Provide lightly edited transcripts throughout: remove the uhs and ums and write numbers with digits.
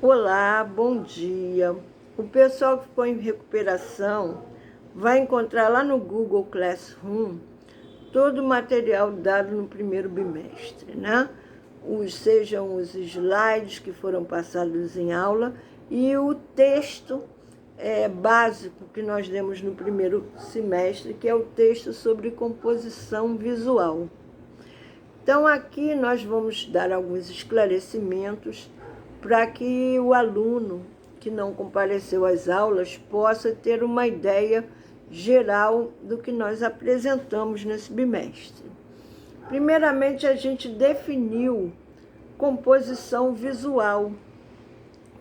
Olá, bom dia. O pessoal que ficou em recuperação vai encontrar lá no Google Classroom todo o material dado no primeiro bimestre, né? Sejam os slides que foram passados em aula e o texto básico que nós demos no primeiro semestre, que é o texto sobre composição visual. Então, aqui nós vamos dar alguns esclarecimentos para que o aluno que não compareceu às aulas possa ter uma ideia geral do que nós apresentamos nesse bimestre. Primeiramente, a gente definiu composição visual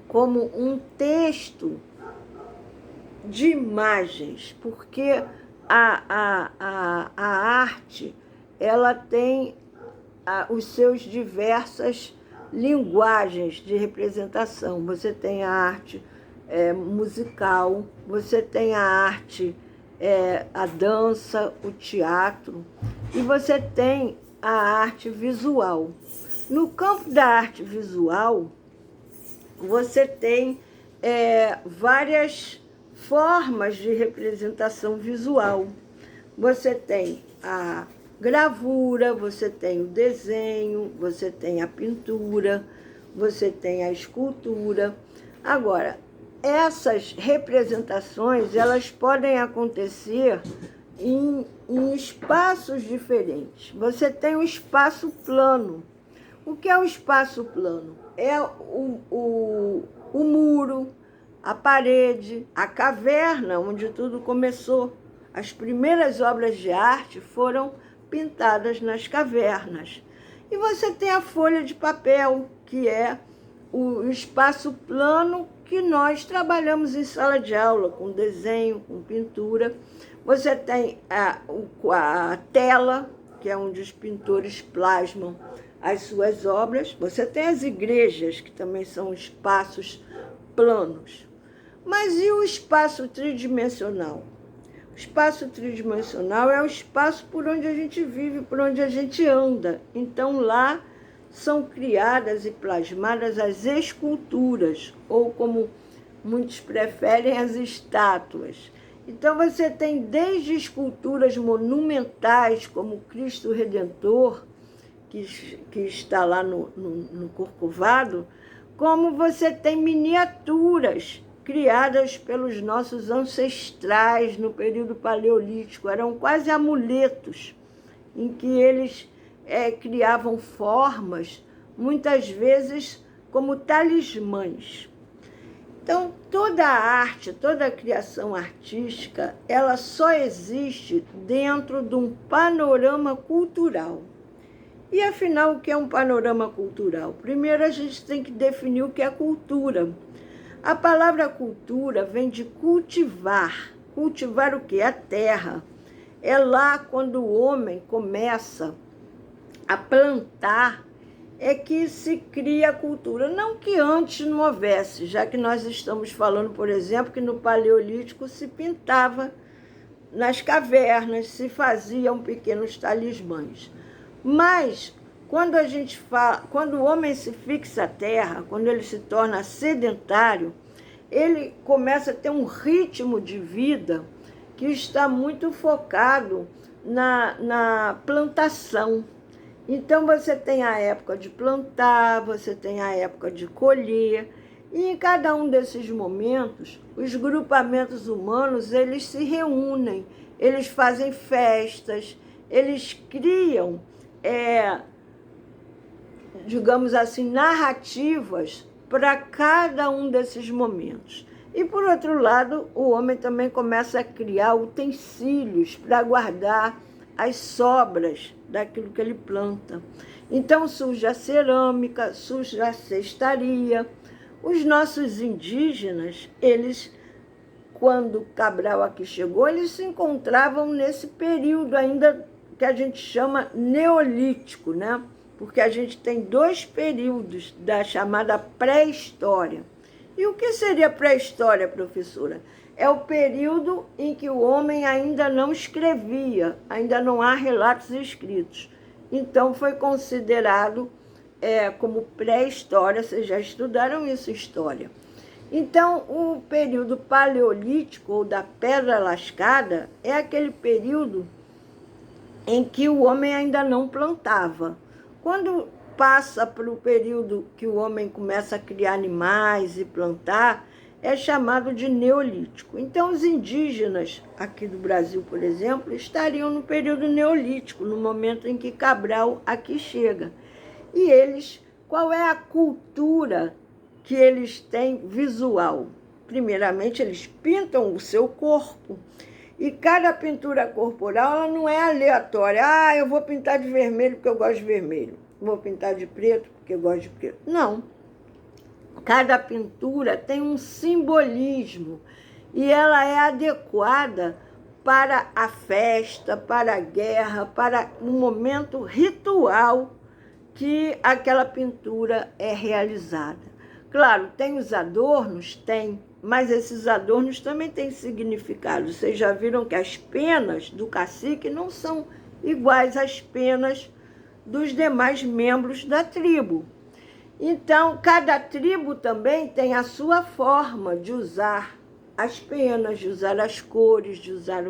como um texto de imagens, porque a arte ela tem os seus diversas linguagens de representação. Você tem a arte musical, você tem a arte, a dança, o teatro, e você tem a arte visual. No campo da arte visual, você tem várias formas de representação visual. Você tem a gravura, você tem o desenho, você tem a pintura, você tem a escultura. Agora, essas representações, elas podem acontecer em espaços diferentes. Você tem o espaço plano. O que é o espaço plano? É o muro, a parede, a caverna, onde tudo começou. As primeiras obras de arte foram pintadas nas cavernas. E você tem a folha de papel, que é o espaço plano que nós trabalhamos em sala de aula, com desenho, com pintura. Você tem a tela, que é onde os pintores plasmam as suas obras. Você tem as igrejas, que também são espaços planos. Mas e o espaço tridimensional? O espaço tridimensional é o espaço por onde a gente vive, por onde a gente anda. Então, lá são criadas e plasmadas as esculturas, ou como muitos preferem, as estátuas. Então, você tem desde esculturas monumentais, como o Cristo Redentor, que está lá no Corcovado, como você tem miniaturas criadas pelos nossos ancestrais no período paleolítico. Eram quase amuletos, em que eles criavam formas, muitas vezes como talismãs. Então, toda a arte, toda a criação artística, ela só existe dentro de um panorama cultural. E, afinal, o que é um panorama cultural? Primeiro, a gente tem que definir o que é cultura. A palavra cultura vem de cultivar. Cultivar o quê? A terra. É lá quando o homem começa a plantar, é que se cria a cultura. Não que antes não houvesse, já que nós estamos falando, por exemplo, que no Paleolítico se pintava nas cavernas, se faziam pequenos talismãs. Mas quando o homem se fixa à terra, quando ele se torna sedentário, ele começa a ter um ritmo de vida que está muito focado na plantação. Então, você tem a época de plantar, você tem a época de colher, e em cada um desses momentos, os grupamentos humanos, eles se reúnem, eles fazem festas, eles criam, digamos assim, narrativas para cada um desses momentos. E, por outro lado, o homem também começa a criar utensílios para guardar as sobras daquilo que ele planta. Então surge a cerâmica, surge a cestaria. Os nossos indígenas, eles, quando Cabral aqui chegou, eles se encontravam nesse período ainda que a gente chama neolítico, né? Porque a gente tem dois períodos da chamada pré-história. E o que seria pré-história, professora? É o período em que o homem ainda não escrevia, ainda não há relatos escritos. Então, foi considerado como pré-história, vocês já estudaram isso em história. Então, o período paleolítico, ou da pedra lascada, é aquele período em que o homem ainda não plantava. Quando passa para o período que o homem começa a criar animais e plantar, é chamado de neolítico. Então, os indígenas aqui do Brasil, por exemplo, estariam no período neolítico, no momento em que Cabral aqui chega. E eles, qual é a cultura que eles têm visual? Primeiramente, eles pintam o seu corpo. E cada pintura corporal, ela não é aleatória. Ah, eu vou pintar de vermelho porque eu gosto de vermelho. Vou pintar de preto porque eu gosto de preto. Não. Cada pintura tem um simbolismo e ela é adequada para a festa, para a guerra, para um momento ritual que aquela pintura é realizada. Claro, tem os adornos? Tem, mas esses adornos também têm significado. Vocês já viram que as penas do cacique não são iguais às penas dos demais membros da tribo. Então, cada tribo também tem a sua forma de usar as penas, de usar as cores, de usar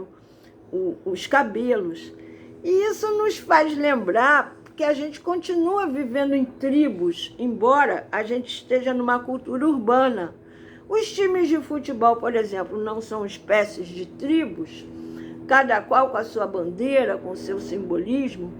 os cabelos. E isso nos faz lembrar que a gente continua vivendo em tribos, embora a gente esteja numa cultura urbana. Os times de futebol, por exemplo, não são espécies de tribos, cada qual com a sua bandeira, com o seu simbolismo.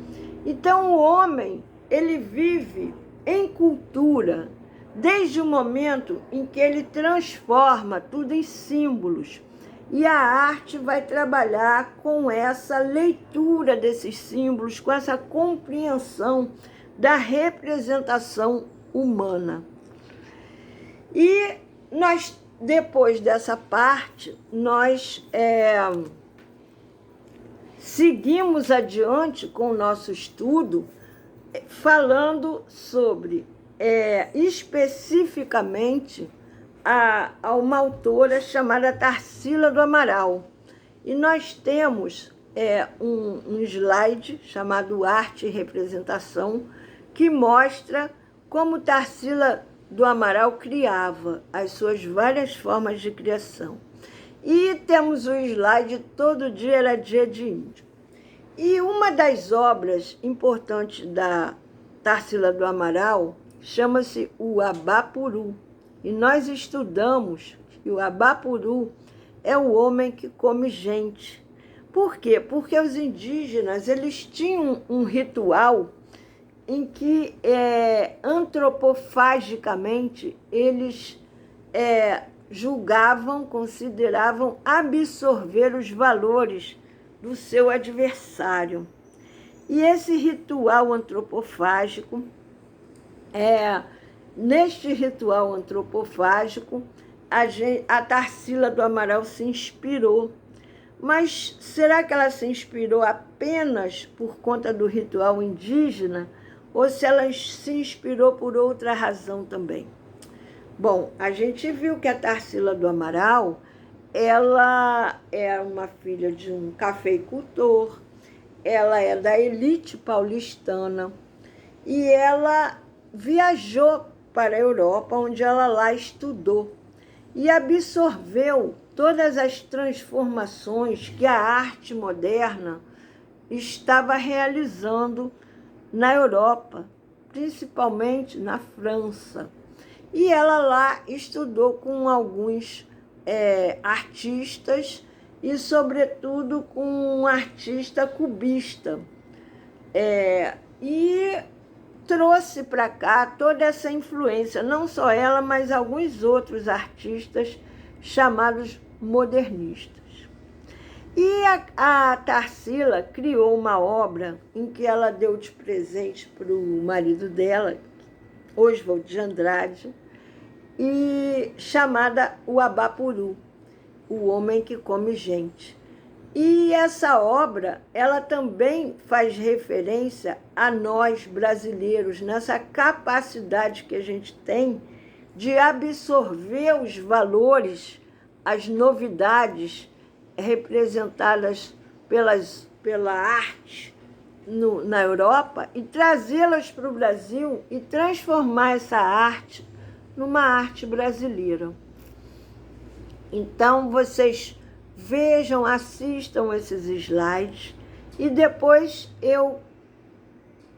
Então, o homem, ele vive em cultura, desde o momento em que ele transforma tudo em símbolos. E a arte vai trabalhar com essa leitura desses símbolos, com essa compreensão da representação humana. E nós, depois dessa parte, nós seguimos adiante com o nosso estudo, falando sobre, especificamente, a uma autora chamada Tarsila do Amaral. E nós temos um slide chamado Arte e Representação, que mostra como Tarsila do Amaral criava as suas várias formas de criação. E temos o slide Todo Dia Era Dia de Índio. E uma das obras importantes da Tarsila do Amaral chama-se o Abapuru. E nós estudamos que o Abapuru é o homem que come gente. Por quê? Porque os indígenas, eles tinham um ritual em que, antropofagicamente, eles julgavam, consideravam absorver os valores do seu adversário. E esse ritual antropofágico, neste ritual antropofágico, a Tarsila do Amaral se inspirou. Mas será que ela se inspirou apenas por conta do ritual indígena? Ou se ela se inspirou por outra razão também? Bom, a gente viu que a Tarsila do Amaral, ela é uma filha de um cafeicultor, ela é da elite paulistana e ela viajou para a Europa, onde ela lá estudou e absorveu todas as transformações que a arte moderna estava realizando na Europa, principalmente na França. E ela lá estudou com alguns artistas e, sobretudo, com um artista cubista. E trouxe para cá toda essa influência, não só ela, mas alguns outros artistas chamados modernistas. E a Tarsila criou uma obra em que ela deu de presente para o marido dela, Oswald de Andrade, e chamada O Abapuru, o homem que come gente. E essa obra, ela também faz referência a nós brasileiros, nessa capacidade que a gente tem de absorver os valores, as novidades representadas pela arte na Europa e trazê-las para o Brasil e transformar essa arte numa arte brasileira. Então, vocês vejam, assistam esses slides e depois eu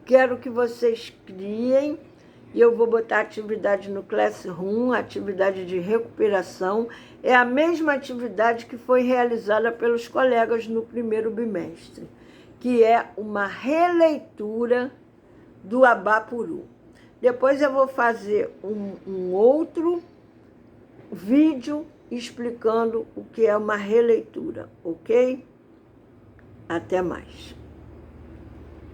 quero que vocês criem, e eu vou botar atividade no Classroom, atividade de recuperação. É a mesma atividade que foi realizada pelos colegas no primeiro bimestre, que é uma releitura do Abapuru. Depois eu vou fazer um outro vídeo explicando o que é uma releitura, ok? Até mais.